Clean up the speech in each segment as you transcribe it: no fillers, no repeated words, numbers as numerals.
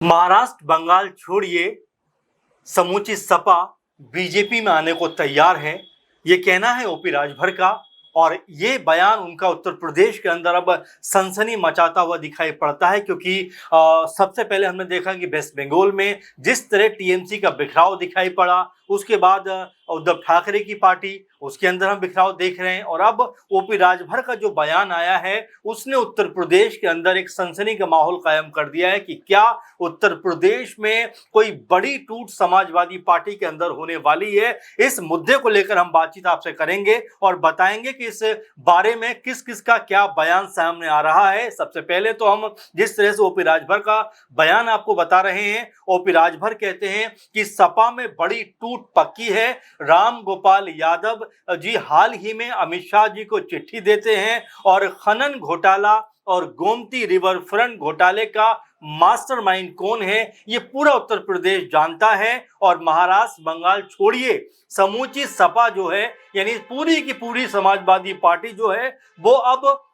महाराष्ट्र बंगाल छोड़िए, समूची सपा बीजेपी में आने को तैयार है, ये कहना है ओपी राजभर का। और ये बयान उनका उत्तर प्रदेश के अंदर अब सनसनी मचाता हुआ दिखाई पड़ता है, क्योंकि सबसे पहले हमने देखा कि वेस्ट बंगाल में जिस तरह टीएमसी का बिखराव दिखाई पड़ा, उसके बाद उद्धव ठाकरे की पार्टी, उसके अंदर हम बिखराव देख रहे हैं। और अब ओपी राजभर का जो बयान आया है, उसने उत्तर प्रदेश के अंदर एक सनसनी का माहौल कायम कर दिया है कि क्या उत्तर प्रदेश में कोई बड़ी टूट समाजवादी पार्टी के अंदर होने वाली है। इस मुद्दे को लेकर हम बातचीत आपसे करेंगे और बताएंगे कि इस बारे में किस किस का क्या बयान सामने आ रहा है। सबसे पहले तो हम जिस तरह से ओपी राजभर का बयान आपको बता रहे हैं, ओपी राजभर कहते हैं कि सपा में बड़ी टूट पक्की है। राम गोपाल यादव जी हाल ही में अमित शाह जी को चिट्ठी देते हैं और खनन घोटाला और गोमती रिवर फ्रंट घोटाले का मास्टरमाइंड कौन है ये पूरा उत्तर प्रदेश जानता है। और महाराष्ट्र बंगाल छोड़िए, समूची सपा जो है, यानी पूरी की पूरी समाजवादी पार्टी जो है, वो अब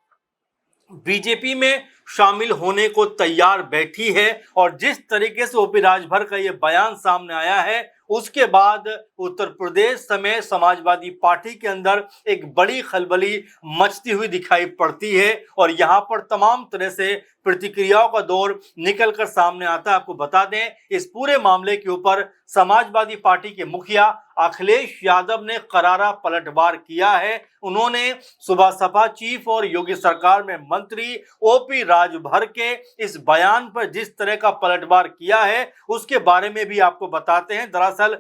बीजेपी में शामिल होने को तैयार बैठी है। और जिस तरीके से ओपी राजभर का ये बयान सामने आया है, उसके बाद उत्तर प्रदेश समेत समाजवादी पार्टी के अंदर एक बड़ी खलबली मचती हुई दिखाई पड़ती है। और यहाँ पर तमाम तरह से प्रतिक्रियाओं का दौर निकलकर सामने आता है। आपको बता दें, इस पूरे मामले के ऊपर समाजवादी पार्टी के मुखिया अखिलेश यादव ने करारा पलटवार किया है। उन्होंने सुबह सपा चीफ और योगी सरकार में मंत्री ओपी राजभर के इस बयान पर जिस तरह का पलटवार किया है, उसके बारे में भी आपको बताते हैं। दरअसल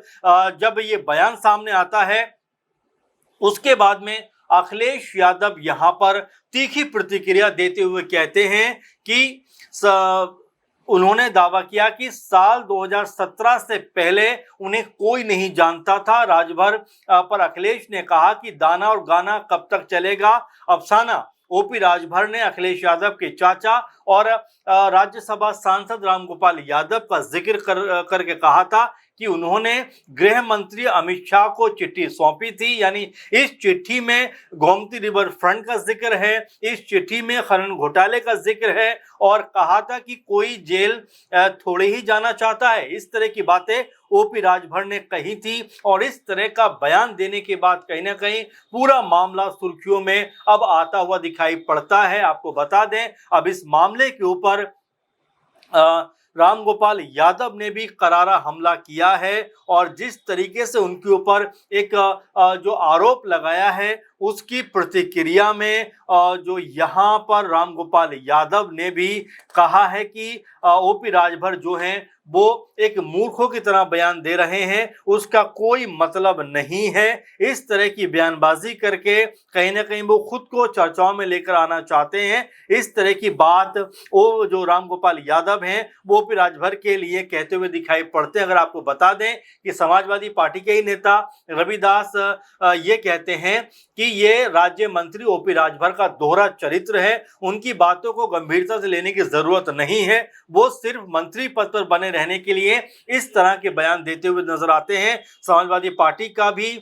जब ये बयान सामने आता है, उसके बाद में अखिलेश यादव यहां पर तीखी प्रतिक्रिया देते हुए कहते हैं कि उन्होंने दावा किया कि साल 2017 से पहले उन्हें कोई नहीं जानता था। राजभर पर अखिलेश ने कहा कि दाना और गाना कब तक चलेगा अफसाना। ओपी राजभर ने अखिलेश यादव के चाचा और राज्यसभा सांसद रामगोपाल यादव का जिक्र करके कहा था कि उन्होंने गृह मंत्री अमित शाह को चिट्ठी सौंपी थी। यानी इस चिट्ठी में गोमती रिवर फ्रंट का जिक्र है, इस चिट्ठी में खनन घोटाले का जिक्र है, और कहा था कि कोई जेल थोड़े ही जाना चाहता है। इस तरह की बातें ओपी राजभर ने कही थी। और इस तरह का बयान देने के बाद कहीं ना कहीं पूरा मामला सुर्खियों में अब आता हुआ दिखाई पड़ता है। आपको बता दें, अब इस मामले के ऊपर रामगोपाल यादव ने भी करारा हमला किया है। और जिस तरीके से उनके ऊपर एक जो आरोप लगाया है, उसकी प्रतिक्रिया में जो यहाँ पर रामगोपाल यादव ने भी कहा है कि ओपी राजभर जो हैं वो एक मूर्खों की तरह बयान दे रहे हैं, उसका कोई मतलब नहीं है। इस तरह की बयानबाजी करके कहीं ना कहीं वो खुद को चर्चाओं में लेकर आना चाहते हैं। इस तरह की बात वो जो रामगोपाल यादव हैं वो ओपी राजभर के लिए कहते हुए दिखाई पड़ते हैं। अगर आपको बता दें कि समाजवादी पार्टी के ही नेता रविदास ये कहते हैं कि ये राज्य मंत्री ओपी राजभर का दोहरा चरित्र है, उनकी बातों को गंभीरता से लेने की जरूरत नहीं है, वो सिर्फ मंत्री पद पर बने रहने के लिए इस तरह के बयान देते हुए नजर आते हैं। समाजवादी पार्टी का भी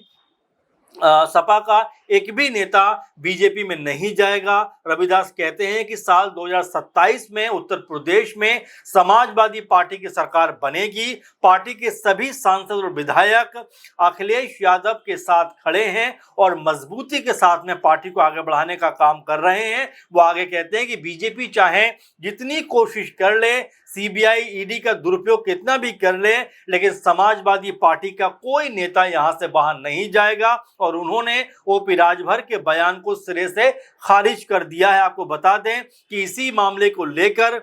सपा का एक भी नेता बीजेपी में नहीं जाएगा। रविदास कहते हैं कि साल 2027 में उत्तर प्रदेश में समाजवादी पार्टी की सरकार बनेगी। पार्टी के सभी सांसद और विधायक अखिलेश यादव के साथ खड़े हैं और मजबूती के साथ में पार्टी को आगे बढ़ाने का काम कर रहे हैं। वो आगे कहते हैं कि बीजेपी चाहे जितनी कोशिश कर ले, सीबीआई ईडी का दुरुपयोग कितना भी कर ले, लेकिन समाजवादी पार्टी का कोई नेता यहां से बाहर नहीं जाएगा। और उन्होंने ओपी राजभर के बयान को सिरे से खारिज कर दिया है। आपको बता दें कि इसी मामले को लेकर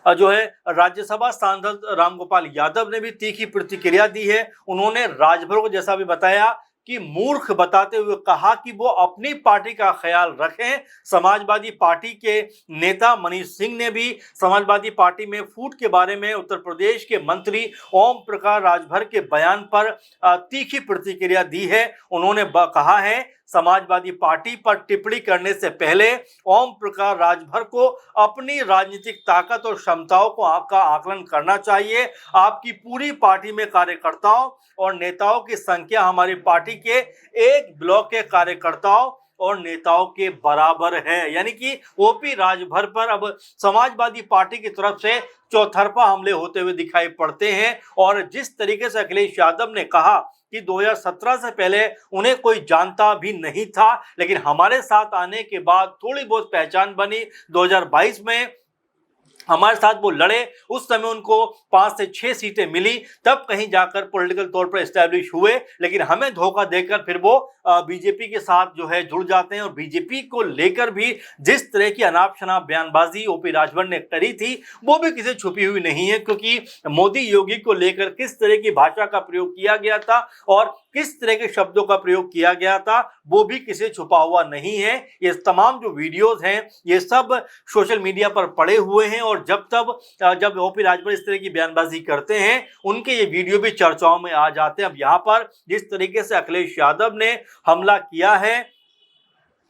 जो है राज्यसभा सांसद रामगोपाल यादव ने भी तीखी प्रतिक्रिया दी है। उन्होंने राजभर को जैसा भी बताया कि मूर्ख बताते हुए कहा कि वो अपनी पार्टी का ख्याल रखें। समाजवादी पार्टी के नेता मनीष सिंह ने भी समाजवादी पार्टी में फूट के बारे में उत्तर प्रदेश के मंत्री ओम प्रकाश राजभर के बयान पर तीखी प्रतिक्रिया दी है। उन्होंने कहा है समाजवादी पार्टी पर टिप्पणी करने से पहले ओम प्रकाश राजभर को अपनी राजनीतिक ताकत और क्षमताओं का आकलन करना चाहिए। आपकी पूरी पार्टी में कार्यकर्ताओं और नेताओं की संख्या हमारी पार्टी के एक ब्लॉक के कार्यकर्ताओं और नेताओं के बराबर है। यानी कि ओपी राजभर पर अब समाजवादी पार्टी की तरफ से चौतरफा हमले होते हुए दिखाई पड़ते हैं। और जिस तरीके से अखिलेश यादव ने कहा कि 2017 से पहले उन्हें कोई जानता भी नहीं था, लेकिन हमारे साथ आने के बाद थोड़ी बहुत पहचान बनी। 2022 में हमारे साथ वो लड़े, उस समय उनको 5 से 6 सीटें मिली, तब कहीं जाकर पॉलिटिकल तौर पर एस्टैब्लिश हुए, लेकिन हमें धोखा देकर फिर वो बीजेपी के साथ जो है जुड़ जाते हैं। और बीजेपी को लेकर भी जिस तरह की अनाप शनाप बयानबाजी ओपी राजभर ने करी थी वो भी किसी छुपी हुई नहीं है, क्योंकि मोदी योगी को लेकर किस तरह की भाषा का प्रयोग किया गया था और किस तरह के शब्दों का प्रयोग किया गया था वो भी किसी छुपा हुआ नहीं है। ये तमाम जो वीडियोस हैं ये सब सोशल मीडिया पर पड़े हुए हैं, और जब ओपी राजभर इस तरह की बयानबाजी करते हैं उनके ये वीडियो भी चर्चाओं में आ जाते हैं। अब यहाँ पर जिस तरीके से अखिलेश यादव ने हमला किया है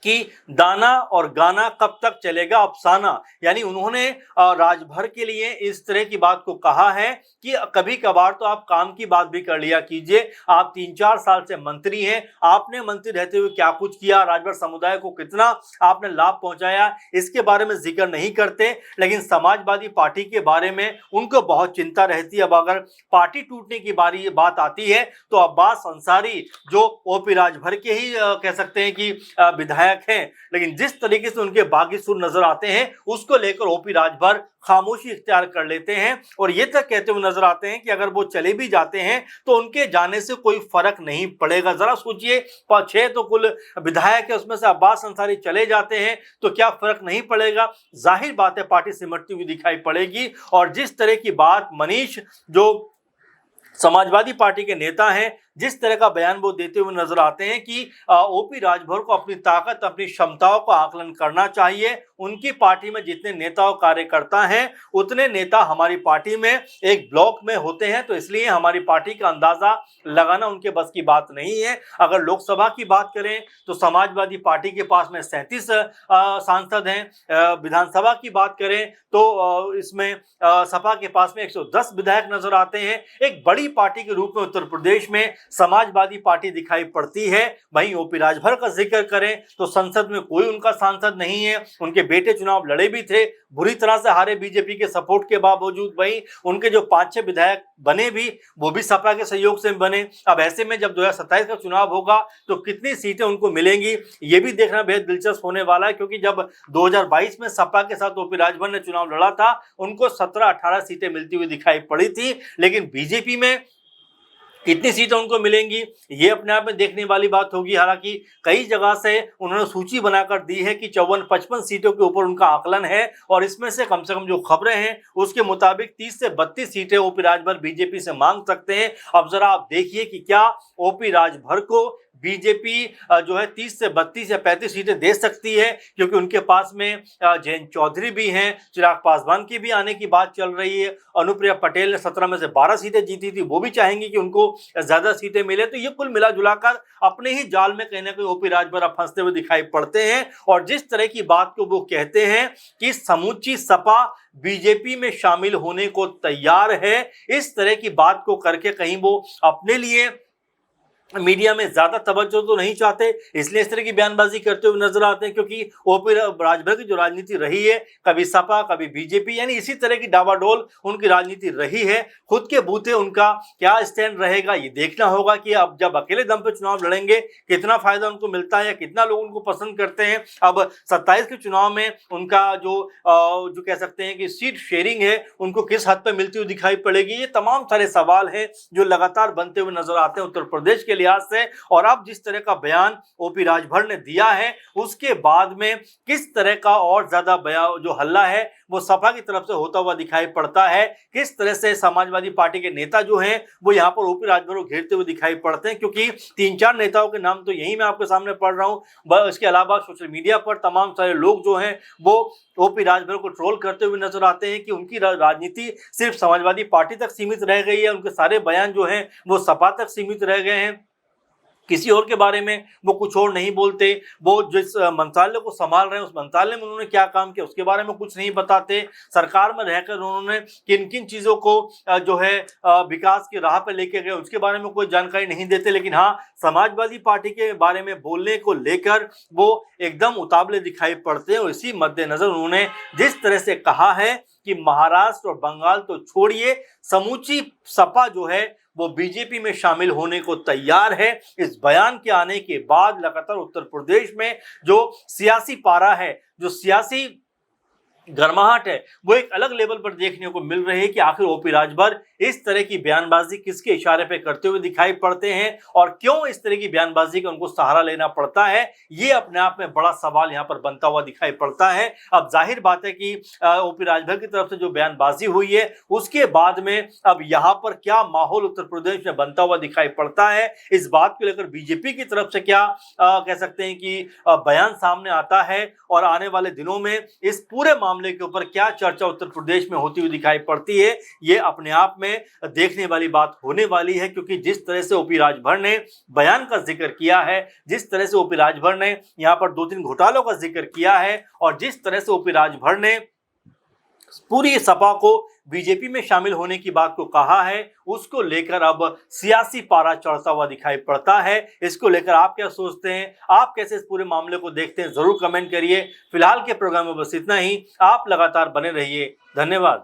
कि दाना और गाना कब तक चलेगा अफसाना, यानी उन्होंने राजभर के लिए इस तरह की बात को कहा है कि कभी कभार तो आप काम की बात भी कर लिया कीजिए। आप 3-4 साल से मंत्री हैं, आपने मंत्री रहते हुए क्या कुछ किया, राजभर समुदाय को कितना आपने लाभ पहुंचाया, इसके बारे में जिक्र नहीं करते। लेकिन समाजवादी पार्टी के बारे में उनको बहुत चिंता रहती है। अब अगर पार्टी टूटने की बात आती है तो अब्बास अंसारी जो ओपी राजभर के ही कह सकते हैं कि विधायक हैं, लेकिन जिस तरीके से उनके बागी सुर नजर आते हैं उसको लेकर ओपी राजभर खामोशी इख्तियार कर लेते हैं और ये तक कहते हुए नजर आते हैं कि अगर वो चले भी जाते हैं तो उनके जाने से कोई फर्क नहीं पड़ेगा। जरा सोचिए, 6 तो कुल विधायक है, उसमें से अब्बास अंसारी चले जाते हैं तो क्या फर्क नहीं पड़ेगा? जाहिर बात है पार्टी सिमटती हुई दिखाई पड़ेगी। और जिस तरह की बात मनीष जो समाजवादी पार्टी के नेता हैं जिस तरह का बयान वो देते हुए नजर आते हैं कि ओपी राजभर को अपनी ताकत अपनी क्षमताओं का आकलन करना चाहिए। उनकी पार्टी में जितने नेता और कार्यकर्ता हैं उतने नेता हमारी पार्टी में एक ब्लॉक में होते हैं, तो इसलिए हमारी पार्टी का अंदाजा लगाना उनके बस की बात नहीं है। अगर लोकसभा की बात करें तो समाजवादी पार्टी के पास में 37 सांसद हैं। विधानसभा की बात करें तो इसमें सपा के पास में 110 विधायक नजर आते हैं। एक बड़ी पार्टी के रूप में उत्तर प्रदेश में समाजवादी पार्टी दिखाई पड़ती है। वहीं ओपी राजभर का जिक्र करें तो संसद में कोई उनका सांसद नहीं है। उनके बेटे चुनाव लड़े भी थे, बुरी तरह से हारे बीजेपी के सपोर्ट के बावजूद। वहीं उनके जो 5-6 विधायक बने भी वो भी सपा के सहयोग से बने। अब ऐसे में जब 2027 का चुनाव होगा तो कितनी सीटें उनको मिलेंगी ये भी देखना बेहद दिलचस्प होने वाला है, क्योंकि जब 2022 में सपा के साथ ओपी राजभर ने चुनाव लड़ा था उनको 17-18 सीटें मिलती हुई दिखाई पड़ी थी, लेकिन बीजेपी में कितनी सीटें उनको मिलेंगी ये अपने आप में देखने वाली बात होगी। हालांकि कई जगह से उन्होंने सूची बनाकर दी है कि 54-55 सीटों के ऊपर उनका आकलन है और इसमें से कम जो खबरें हैं उसके मुताबिक 30 से 32 सीटें ओपी राजभर बीजेपी से मांग सकते हैं। अब जरा आप देखिए कि क्या ओपी राजभर को बीजेपी जो है 30 से 32 या 35 सीटें दे सकती है, क्योंकि उनके पास में जयंत चौधरी भी हैं, चिराग पासवान की भी आने की बात चल रही है। अनुप्रिया पटेल ने 17 में से 12 सीटें जीती थी, वो भी चाहेंगी कि उनको ज्यादा सीटें मिले। तो ये कुल मिला जुलाकर अपने ही जाल में कहीं ना कहीं ओपी राजभर अब फंसते हुए दिखाई पड़ते हैं। और जिस तरह की बात को वो कहते हैं कि समूची सपा बीजेपी में शामिल होने को तैयार है, इस तरह की बात को करके कहीं वो अपने लिए मीडिया में ज्यादा तवज्जो तो नहीं चाहते, इसलिए इस तरह की बयानबाजी करते हुए नजर आते हैं। क्योंकि ओपी राजभर की जो राजनीति रही है, कभी सपा कभी बीजेपी, यानी इसी तरह की डावाडोल उनकी राजनीति रही है। खुद के बूते उनका क्या स्टैंड रहेगा ये देखना होगा कि अब जब अकेले दम पे चुनाव लड़ेंगे कितना फायदा उनको मिलता है या कितना लोग उनको पसंद करते हैं। अब 27 के चुनाव में उनका जो कह सकते हैं कि सीट शेयरिंग है उनको किस हद पर मिलती हुई दिखाई पड़ेगी, ये तमाम सारे सवाल हैं जो लगातार बनते हुए नजर आते हैं उत्तर प्रदेश के लिहाज से। और अब जिस तरह का बयान ओपी राजभर ने दिया है उसके बाद में किस तरह का और ज्यादा बयान जो हल्ला है वो सपा की तरफ से होता हुआ दिखाई पड़ता है। किस तरह से समाजवादी पार्टी के नेता जो हैं वो यहाँ पर ओपी राजभर को घेरते हुए दिखाई पड़ते हैं, क्योंकि 3-4 नेताओं के नाम तो यही मैं आपके सामने पढ़ रहा हूँ। इसके अलावा सोशल मीडिया पर तमाम सारे लोग जो हैं वो ओपी राजभर को ट्रोल करते हुए नजर आते हैं कि उनकी राजनीति सिर्फ समाजवादी पार्टी तक सीमित रह गई है, उनके सारे बयान जो हैं वो सपा तक सीमित रह गए हैं। किसी और के बारे में वो कुछ और नहीं बोलते। वो जिस मंत्रालय को संभाल रहे हैं उस मंत्रालय में उन्होंने क्या काम किया उसके बारे में कुछ नहीं बताते। सरकार में रहकर उन्होंने किन किन चीजों को जो है विकास की राह पर लेके गए उसके बारे में कोई जानकारी नहीं देते। लेकिन हाँ, समाजवादी पार्टी के बारे में बोलने को लेकर वो एकदम उतावले दिखाई पड़ते हैं। और इसी मद्देनजर उन्होंने जिस तरह से कहा है कि महाराष्ट्र और बंगाल तो छोड़िए, समूची सपा जो है वो बीजेपी में शामिल होने को तैयार है। इस बयान के आने के बाद लगातार उत्तर प्रदेश में जो सियासी पारा है, जो सियासी गर्माहट है, वो एक अलग लेवल पर देखने को मिल रही है कि आखिर ओपी राजभर इस तरह की बयानबाजी किसके इशारे पे करते हुए दिखाई पड़ते हैं और क्यों इस तरह की बयानबाजी का उनको सहारा लेना पड़ता है। ये अपने आप में बड़ा सवाल यहाँ पर बनता हुआ दिखाई पड़ता है। अब जाहिर बात है कि ओपी राजभर की तरफ से जो बयानबाजी हुई है उसके बाद में अब यहाँ पर क्या माहौल उत्तर प्रदेश में बनता हुआ दिखाई पड़ता है, इस बात को लेकर बीजेपी की तरफ से क्या कह सकते हैं कि बयान सामने आता है और आने वाले दिनों में इस पूरे मामले के ऊपर क्या चर्चा उत्तर प्रदेश में होती हुई दिखाई पड़ती है, ये अपने आप में देखने वाली बात होने वाली है। क्योंकि जिस तरह से ओपी राजभर ने बयान का जिक्र किया है, जिस तरह से ओपी राजभर ने यहां पर 2-3 घोटालों का जिक्र किया है और जिस तरह से ओपी राजभर ने पूरी सपा को बीजेपी में शामिल होने की बात को कहा है, उसको लेकर अब सियासी पारा चढ़ता हुआ दिखाई पड़ता है। इसको लेकर आप क्या सोचते हैं, आप कैसे इस पूरे मामले को देखते हैं, जरूर कमेंट करिए। फिलहाल के प्रोग्राम में बस इतना ही। आप लगातार बने रहिए। धन्यवाद।